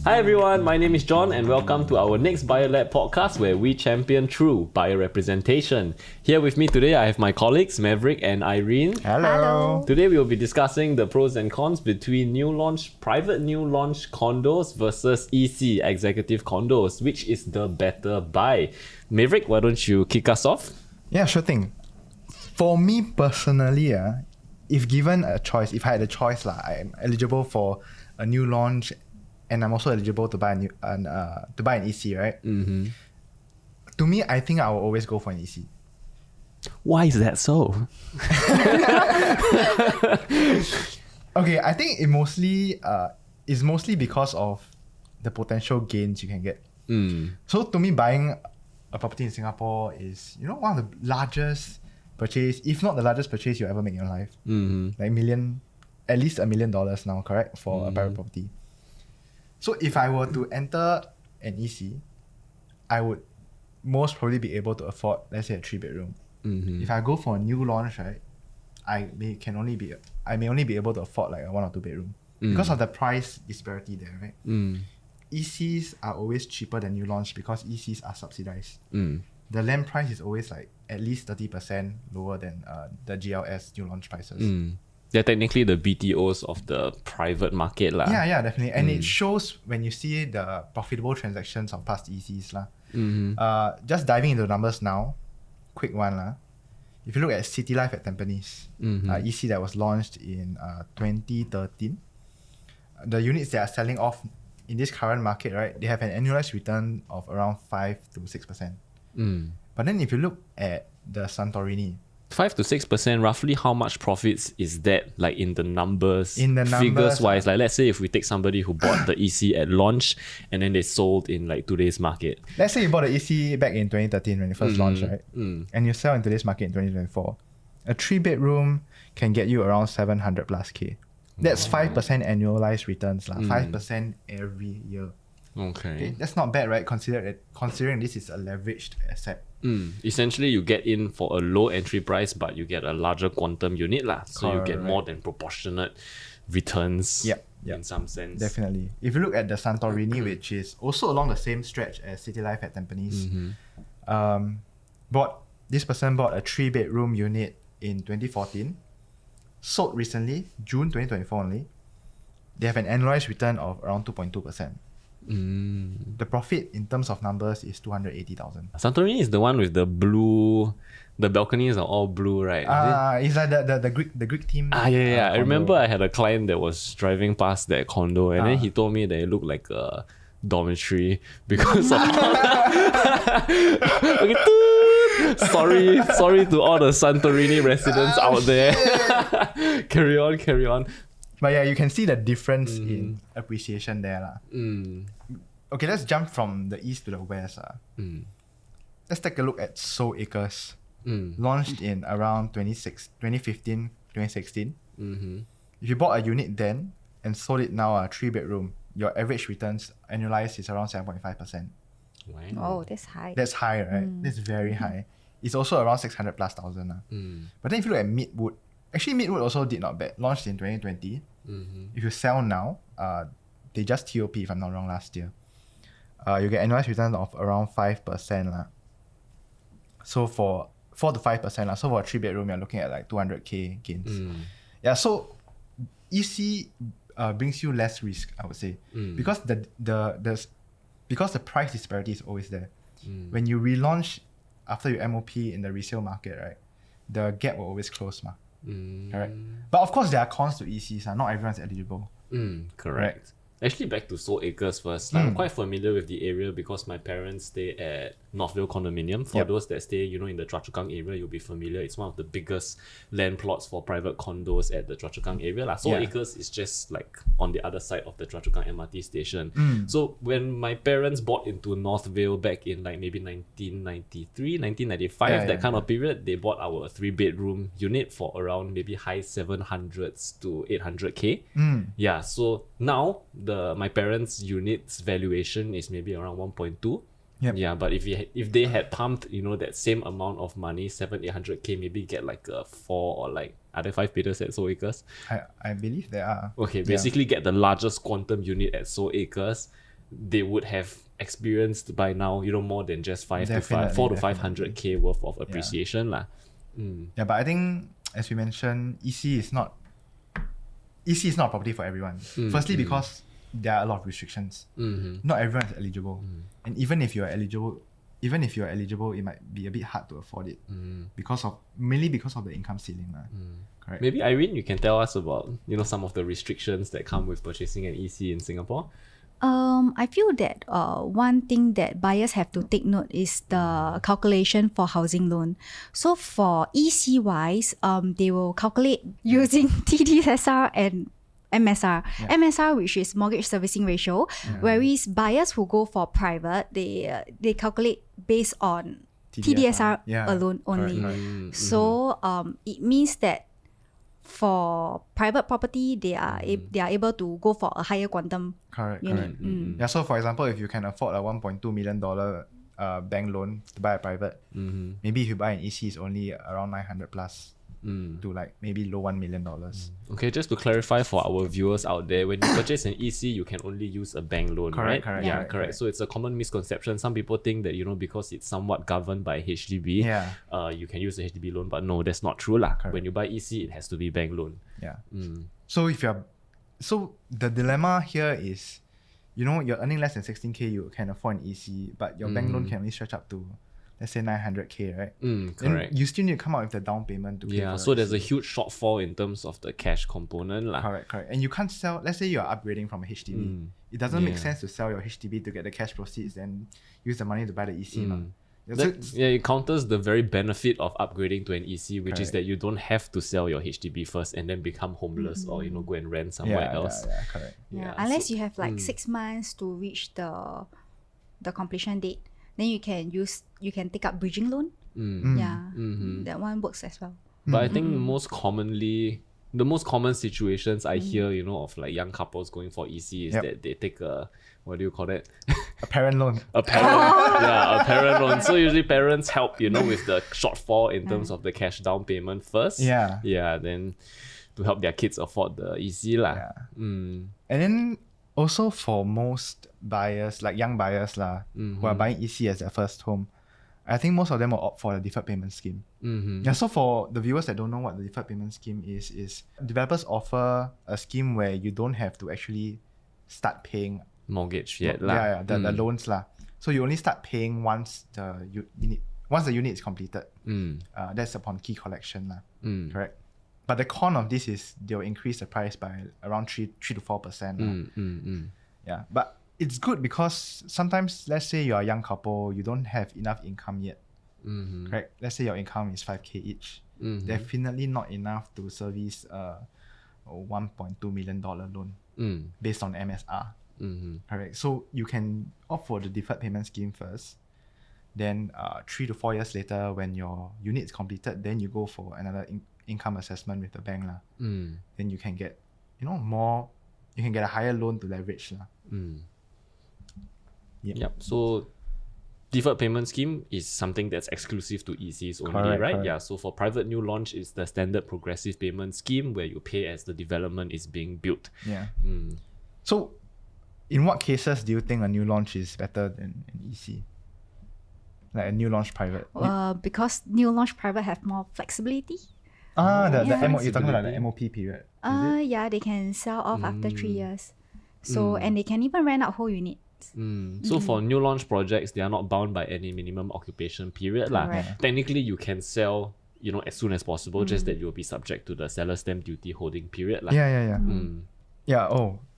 Hi everyone, my name is John and welcome to our next BuyerLab podcast where we champion true buyer representation. Here with me today I have my colleagues Maverick and Irene. Hello. Today we will be discussing the pros and cons between private new launch condos versus EC, executive condos. Which is the better buy? Maverick, why don't you kick us off? Yeah, sure thing. For me personally, if given a choice, if I had a choice, I'm eligible for a new launch and I'm also eligible to buy an EC, right? Mm-hmm. To me, I think I will always go for an EC. Why is that so? Okay, I think it mostly is mostly because of the potential gains you can get. So to me, buying a property in Singapore is, one of the largest purchase, if not the largest purchase you ever make in your life. Like at least $1 million now, correct? For a private property. So if I were to enter an EC, I would most probably be able to afford, let's say, a 3-bedroom. If I go for a new launch, right, I may only be able to afford like a 1 or 2 bedroom because of the price disparity there, right? ECs are always cheaper than new launch because ECs are subsidized. The land price is always like at least 30% lower than the GLS new launch prices. They're technically the BTOs of the private market. Yeah, definitely. And it shows when you see the profitable transactions of past ECs. Just diving into the numbers now, quick one. If you look at City Life at Tampines, EC that was launched in 2013, the units that are selling off in this current market, right, they have an annualized return of around 5 to 6%. But then if you look at the Santorini, 5 to 6%, roughly how much profits is that, like in the numbers? Figures wise, like let's say if we take somebody who bought the EC at launch and then they sold in like today's market. Let's say you bought the EC back in 2013 when it first launched, right? And you sell in today's market in 2024. A 3-bedroom can get you around 700 plus K. That's 5% annualized returns, 5% every year. Okay, that's not bad, right? Considering this is a leveraged asset. Essentially, you get in for a low entry price, but you get a larger quantum unit, so you get more than proportionate returns. In some sense. Definitely. If you look at the Santorini, which is also along the same stretch as City Life at Tampines, this person bought a 3-bedroom unit in 2014, sold recently, June 2024 only. They have an annualized return of around 2.2%. The profit in terms of numbers is 280,000. Santorini is the one with the blue. The balconies are all blue, right? It's like the Greek theme. Yeah. I remember I had a client that was driving past that condo, and then he told me that it looked like a dormitory because of. Sorry to all the Santorini residents out there. Carry on. But yeah, you can see the difference in appreciation there. Okay, let's jump from the east to the west. Let's take a look at Soul Acres. Launched in around 2015, 2016. If you bought a unit then and sold it now, a 3-bedroom, your average returns annualized is around 7.5%. Wow. Oh, that's high. That's high, right? That's very high. It's also around 600 plus thousand. But then if you look at Midwood, actually Midwood also did not bad. Launched in 2020. If you sell now, they just TOP if I'm not wrong last year. You get annualized return of around 5%. So for 4 to 5%. So for a 3-bedroom, you're looking at like 200K gains. Yeah, so EC brings you less risk, I would say. Because because the price disparity is always there. When you relaunch after you MOP in the resale market, right, the gap will always close. Correct. But of course, there are cons to ECs. Not everyone's eligible. Correct. Actually, back to Soul Acres first. I'm quite familiar with the area because my parents stay at Northville Condominium. For those that stay, in the Choa Chu Kang area, you'll be familiar. It's one of the biggest land plots for private condos at the Choa Chu Kang area. Soul Acres is just like on the other side of the Choa Chu Kang MRT station. So when my parents bought into Northville back in like maybe 1993, 1995, that kind of period, they bought our 3-bedroom unit for around maybe high 700s to 800K. So now my parents' unit's valuation is maybe around 1.2. Yep. Yeah, but if they had pumped, that same amount of money, 700-800K, maybe get like a 4 or like, are there 5 bidders at Soul Acres? I believe there are. Okay, basically get the largest quantum unit at Soul Acres, they would have experienced by now, more than just 4 to 500K worth of appreciation lah. Yeah, but I think as we mentioned, EC is not a property for everyone. Firstly, because there are a lot of restrictions. Not everyone is eligible, and even if you're eligible, it might be a bit hard to afford it mainly because of the income ceiling. Correct. Maybe Irene, you can tell us about some of the restrictions that come with purchasing an EC in Singapore. I feel that one thing that buyers have to take note is the calculation for housing loan. So for EC wise, they will calculate using TDSR and MSR. MSR, which is mortgage servicing ratio, whereas buyers who go for private, they calculate based on TDSR alone only. So it means that for private property, they are able to go for a higher quantum unit. Yeah, so for example, if you can afford a $1.2 million bank loan to buy a private, maybe if you buy an EC, it's only around 900 plus to like maybe low $1 million. Okay, just to clarify for our viewers out there, when you purchase an EC, you can only use a bank loan, right? Correct. So it's a common misconception. Some people think that, because it's somewhat governed by HDB, you can use a HDB loan, but no, that's not true lah. When you buy EC, it has to be bank loan. Yeah. So the dilemma here is, you're earning less than 16K, you can afford an EC, but your bank loan can only stretch up to, let's say 900K, right? Correct. And you still need to come out with the down payment to pay for so your there's a EC. huge shortfall in terms of the cash component lah. Correct. And you can't sell, let's say you're upgrading from a HDB. It doesn't make sense to sell your HDB to get the cash proceeds and use the money to buy the EC. It counters the very benefit of upgrading to an EC, which is that you don't have to sell your HDB first and then become homeless or go and rent somewhere else. Correct. Unless you have like 6 months to reach the completion date, then you can take up bridging loan. That one works as well. But I think the most common situations I hear, of like young couples going for EC is that they take a, what do you call it? A parent loan. A parent loan. So usually parents help, with the shortfall in terms of the cash down payment first. Then to help their kids afford the EC lah. And then also for most buyers, like young buyers who are buying EC as their first home, I think most of them will opt for the deferred payment scheme. So for the viewers that don't know what the deferred payment scheme is developers offer a scheme where you don't have to actually start paying mortgage yet the loans lah. So you only start paying once the unit is completed. That's upon key collection lah. Correct. But the con of this is they'll increase the price by around 3 to 4%. Yeah, but it's good because sometimes, let's say you're a young couple, you don't have enough income yet. Correct. Let's say your income is 5K each. Definitely not enough to service a $1.2 million loan based on MSR. Correct. So you can opt for the deferred payment scheme first. Then 3 to 4 years later, when your unit is completed, then you go for another income assessment with the bank lah. Then you can get more. You can get a higher loan to leverage lah. Yep. So deferred payment scheme is something that's exclusive to ECs only, right? Correct. Yeah. So for private new launch, it's the standard progressive payment scheme where you pay as the development is being built. So in what cases do you think a new launch is better than an EC? Like a new launch private? Because new launch private have more flexibility. You're talking about the MOP period. They can sell off after 3 years. So and they can even rent out whole units. So for new launch projects, they are not bound by any minimum occupation period lah. Technically, you can sell, as soon as possible, just that you'll be subject to the seller stamp duty holding period lah.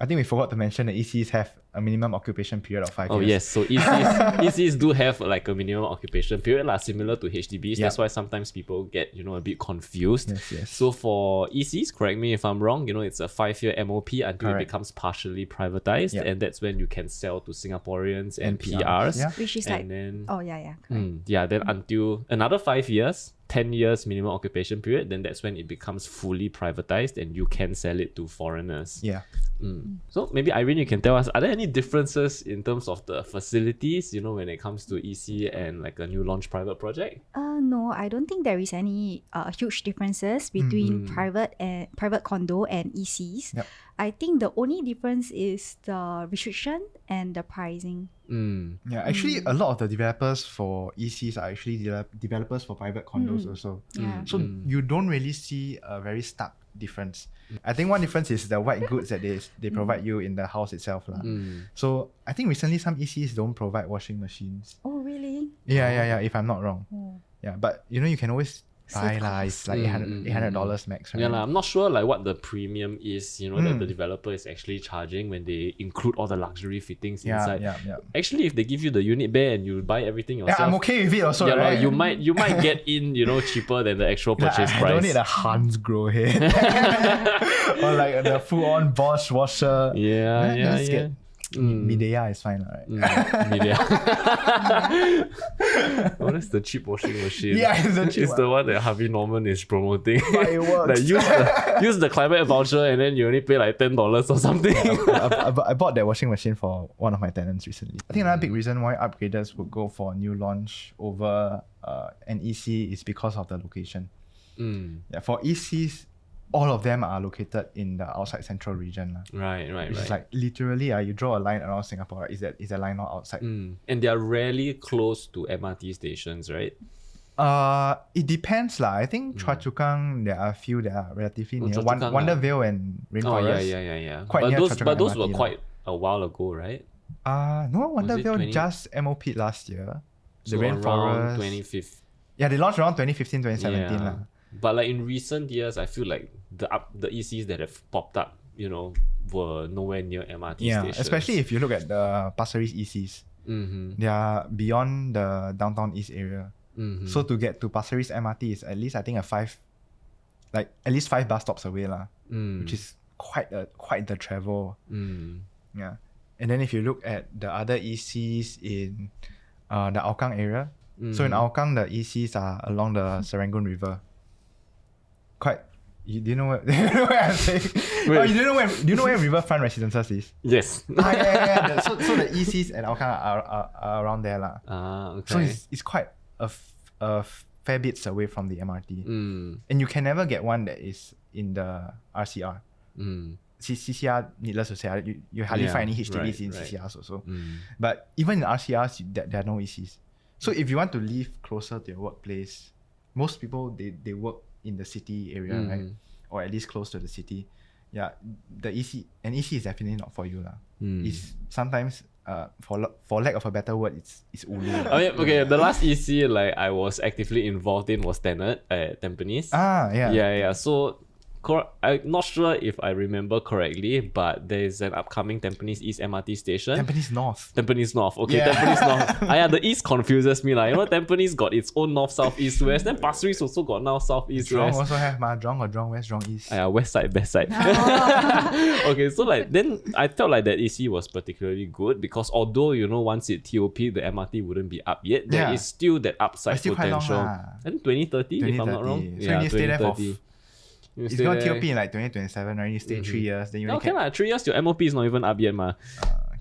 I think we forgot to mention that ECs have a minimum occupation period of 5 years. Oh yes, so ECs do have like a minimum occupation period lah, similar to HDBs. That's why sometimes people get a bit confused. Yes. So for ECs, correct me if I'm wrong, it's a 5-year MOP until it becomes partially privatized, and that's when you can sell to Singaporeans and PRs. Which is and then correct. then until another 5 years 10 years minimum occupation period, then that's when it becomes fully privatized and you can sell it to foreigners. Yeah. So maybe Irene, you can tell us, are there any differences in terms of the facilities, when it comes to EC and like a new launch private project? No, I don't think there is any huge differences between private condo and ECs. Yep. I think the only difference is the restriction and the pricing. Yeah, actually, a lot of the developers for ECs are actually developers for private condos also. Yeah. So you don't really see a very stark difference. I think one difference is the white goods that they provide you in the house itself. So I think recently some ECs don't provide washing machines. Oh, really? Yeah, if I'm not wrong. Yeah, but you can always buy Save lah. It's like $800 max, right? Yeah, I'm not sure like what the premium is, that the developer is actually charging when they include all the luxury fittings inside. Yeah. Actually, if they give you the unit bare and you buy everything yourself, Yeah, I'm okay with it also, right? you might get in, cheaper than the actual purchase I price. don't need a Hans grow head. Or like the full-on Bosch washer. Yeah. Just get Midea is fine, right? Media. Oh, that's the cheap washing machine. Yeah, it's the cheap It's the one that Harvey Norman is promoting. But it works. Like use the climate voucher and then you only pay like $10 or something. I bought that washing machine for one of my tenants recently. I think another big reason why upgraders would go for a new launch over an EC is because of the location. Yeah, for ECs, all of them are located in the outside central region. Right. It's like literally, you draw a line around Singapore. Is that line not outside? And they are rarely close to MRT stations, right? It depends lah. I think Choa Chu Kang, there are a few that are relatively near. Choa Chu Kang, Wonderville and Rainforest. Yeah. Quite But near Choa Chu Kang those MRT were lah. quite a while ago, right? No, Wonderville 20? just MOP'd last year. The So around Rainforest. 2015. Yeah, they launched around 2015, 2017 lah. But like in recent years, I feel like the ECs that have popped up, were nowhere near MRT stations. Especially if you look at the Pasir Ris ECs. They are beyond the downtown east area. So to get to Pasir Ris MRT is at least at least 5 bus stops away lah, which is quite the travel. Yeah, and then if you look at the other ECs in the Hougang area, so in Hougang the ECs are along the Serangoon River. Do you know where I'm saying? Oh, do you know where Riverfront Residences is? Yes. Yeah. So the ECs at Hougang are around there lah. Okay. So it's quite a fair bits away from the MRT. And you can never get one that is in the RCR. CCR, needless to say, you hardly find any HDBs in CCRs also. But even in RCRs, there are no ECs. So if you want to live closer to your workplace, most people they work in the city area, right? Or at least close to the city. Yeah, the EC is definitely not for you lah. It's sometimes for lack of a better word, it's ulu. Okay. The last EC like I was actively involved in was Tenet at Tampines. Yeah. So I'm not sure if I remember correctly, but there's an upcoming Tampines East MRT station. Tampines North. Okay, Yeah. Tampines North. The East confuses me. Tampines got its own North, South, East, West. Then Pasir Ris also got now South, East, Jurong West. also have Jurong got Jurong West, Jurong East. West side, best side. Okay, so then I felt like that EC was particularly good because although, once it TOP, the MRT wouldn't be up yet, there is still that upside But still quite long potential. lah. I think 2030, if I'm not wrong. So you need to stay there for... 2030. It's going to TOP in like 2027, right? You stay 3 years, then you Okay lah, 3 years your MOP is not even up yet ma.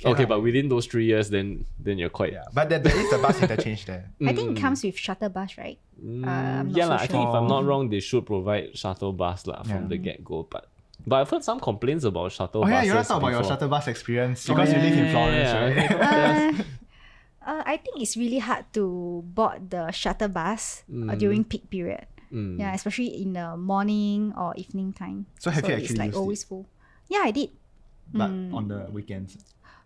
Okay, but within those 3 years, then you're quite... Yeah, but there is the bus interchange there. I think it comes with shuttle bus, right? I'm not so I think if sure. I'm not wrong, they should provide shuttle bus from the get-go. But I've heard some complaints about shuttle buses. You want to talk about your before. shuttle bus experience because you live in Florence, right? I think it's really hard to board the shuttle bus during peak period. Yeah, especially in the morning or evening time. So have you it's actually like used always it? full. Yeah, I did. But on the weekends.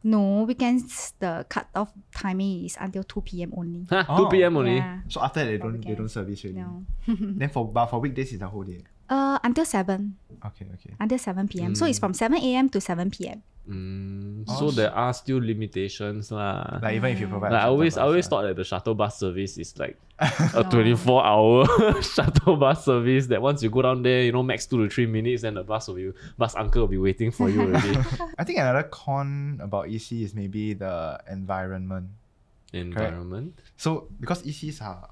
No, weekends the cut-off timing is until 2 p.m. only. 2 p.m. only? Yeah. So after that, they don't weekends. service really. No. Then for weekdays, it's the whole day. Until 7. Okay. Until 7 p.m. So it's from 7 a.m. to 7 p.m. So there are still limitations lah. Like even if you provide. Like I always thought that the shuttle bus service is like a 24-hour shuttle bus service that once you go down there, max 2 to 3 minutes, then the bus uncle will be waiting for you already. I think another con about EC is maybe the environment. Environment. So because ECs are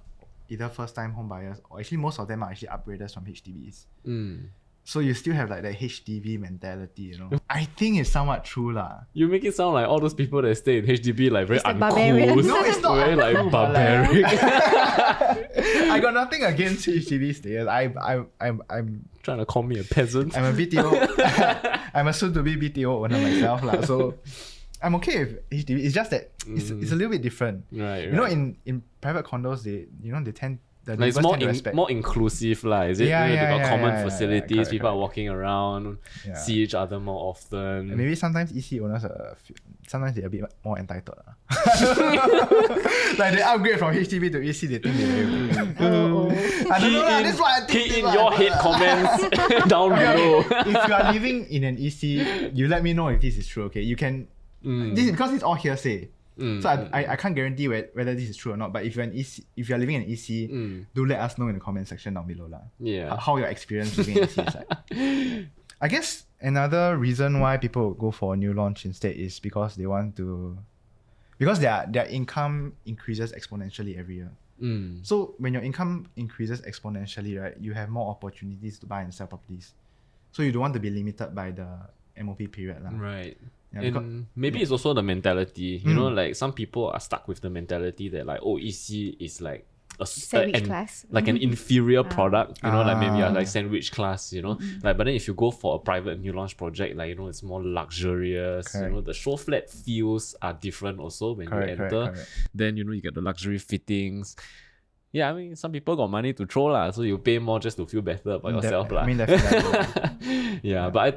either first time home buyers or actually most of them are actually upgraders from HDBs. Mm. So you still have like the HDB mentality, you know. I think it's somewhat true lah. You make it sound like all those people that stay in HDB like very It's the uncool. barbarians. No, it's not very like uncool, but barbaric. I got nothing against HDB stayers. I'm Trying to call me a peasant. I'm a BTO. I'm a soon-to-be BTO owner myself lah. So I'm okay with HDB. It's just that it's a little bit different. Right, You know, in private condos, they tend the Like it's neighbors more tend to respect. more inclusive lah. Is it? Yeah, You know, yeah, they got yeah, common yeah, facilities. correct, People are correct. walking around, Yeah. see each other more often. And maybe sometimes EC owners are sometimes they're a bit more entitled. Like they upgrade from HDB to EC, they think they're very good. I don't know lah, this is what I think. Key in your hate comments down below. If you are living in an EC, you let me know if this is true. Okay, you can. This is because it's all hearsay. So I can't guarantee whether this is true or not. But if you're an EC, if you're living in an EC, do let us know in the comment section down below lah. Yeah. How your experience living in EC is like. I guess another reason why people go for a new launch instead is because they want to, because their income increases exponentially every year. So when your income increases exponentially, right, you have more opportunities to buy and sell properties. So you don't want to be limited by the MOP period lah. Right. Yeah, And maybe it's also the mentality. You know, like some people are stuck with the mentality that like, oh, EC is like a Sandwich class. like an inferior product. You know, like maybe like Ah. sandwich class. You know, like but then if you go for a private new launch project, like it's more luxurious. Correct. You know, the show flat feels are different also when Correct, you correct, enter. correct. Then you get the luxury fittings. Yeah, I mean, some people got money to throw lah, so you pay more just to feel better about yourself lah. I mean, definitely. Yeah, but I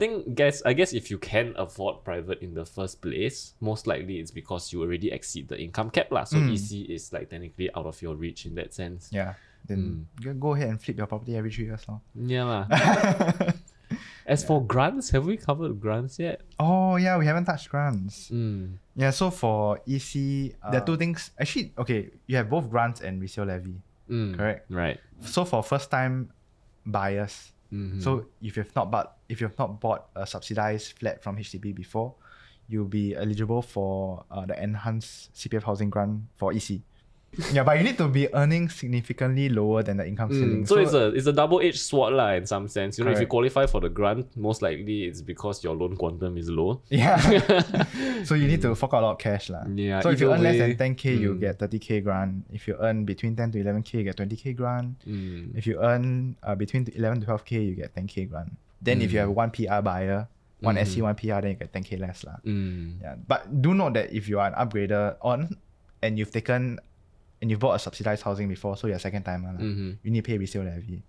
guess if you can afford private in the first place, most likely it's because you already exceed the income cap lah. So EC is like technically out of your reach in that sense. Yeah. Then go ahead and flip your property every 3 years. Yeah lah. As for grants, have we covered grants yet? Oh yeah, we haven't touched grants. Mm. Yeah, so for EC, there are two things. Actually, okay, you have both grants and resale levy. Correct. Right. So for first time buyers, Mm-hmm. so if you've not bought a subsidized flat from HDB before, you'll be eligible for the enhanced CPF housing grant for EC. Yeah, but you need to be earning significantly lower than the income ceiling. So it's a double-edged sword lah in some sense. You know, if you Correct. qualify for the grant, most likely it's because your loan quantum is low. yeah. So you need to fork out a lot of cash lah. Yeah, So if you either earn less way, than 10k, you get 30k grant. If you earn between 10 to 11k, you get 20k grant. Mm. If you earn between 11 to 12k, you get 10k grant. Then if you have one PR buyer, one SC, one PR, then you get 10k less lah. Yeah. But do note that if you are an upgrader and you've bought a subsidized housing before, so you're a second timer, you need to pay resale levy.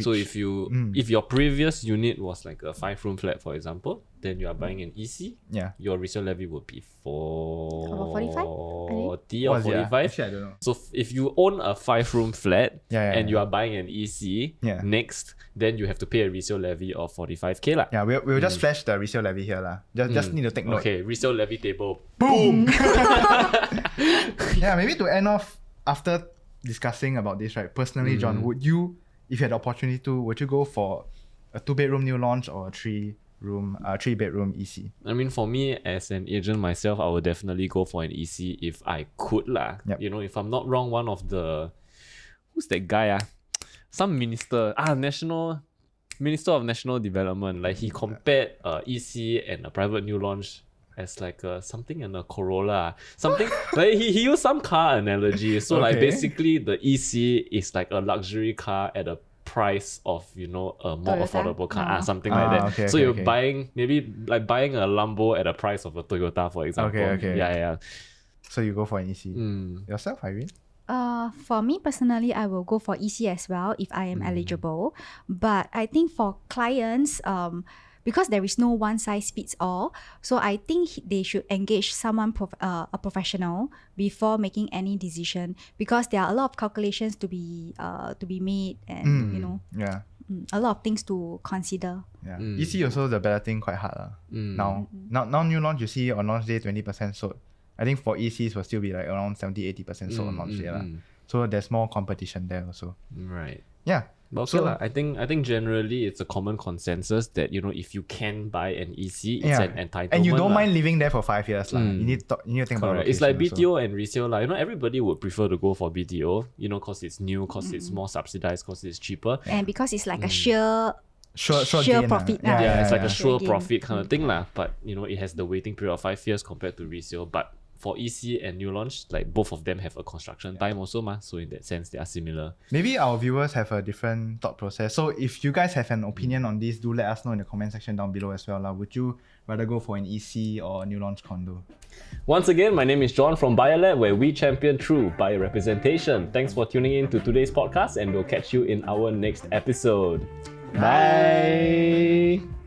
So if your previous unit was like a 5-room flat, for example, then you are buying an EC, Yeah. your resale levy would be 45, I 40 or What is it, 45. Actually, I don't know. So if you own a 5-room flat and you yeah. are buying an EC Yeah. next, then you have to pay a resale levy of 45k lah. Yeah, we'll just flash the resale levy here lah. Just need to take note. Okay, resale levy table. Boom! Yeah, maybe to end off, after discussing about this, right? Personally, John, would you, if you had the opportunity to, would you go for a 2-bedroom new launch or a 3-bedroom EC? I mean, for me as an agent myself, I would definitely go for an EC if I could lah. Yep. You know, if I'm not wrong, one of the who's that guy some minister Minister of National Development, like he compared EC and a private new launch as like something in a Corolla, something like he used some car analogy. So like Okay. basically the EC is like a luxury car at a price of a more Toyota? affordable car, Oh. something like that. Okay, So okay, you're okay. buying maybe like buying a Lambo at a price of a Toyota, for example. Okay. Yeah. So you go for an EC. Mm. Yourself, Irene? For me personally, I will go for EC as well if I am eligible. But I think for clients, because there is no one size fits all, so I think they should engage someone, a professional, before making any decision, because there are a lot of calculations to be made, and Yeah. a lot of things to consider. Yeah. EC also the better thing quite hard. Now new launch you see on launch day 20% sold. I think for ECs will still be like around 70-80% sold on launch day. So there's more competition there also. Right. Yeah. But okay, lah, I think generally it's a common consensus that if you can buy an EC, it's an entitlement. And you don't lah. mind living there for 5 years. You need to think about Correct. location It's like also. BTO and resale lah. Everybody would prefer to go for BTO, because it's new, because it's more subsidized, because it's cheaper. And because it's like a sheer Sure sheer gain, profit. Yeah, it's like a Sure sure gain. profit kind of thing lah. But it has the waiting period of 5 years compared to resale. But for EC and new launch, like both of them have a construction time also ma. So in that sense, they are similar. Maybe our viewers have a different thought process. So if you guys have an opinion on this, do let us know in the comment section down below as well. Would you rather go for an EC or a new launch condo? Once again, my name is John from BuyerLab, where we champion true buyer representation. Thanks for tuning in to today's podcast, and we'll catch you in our next episode. Bye.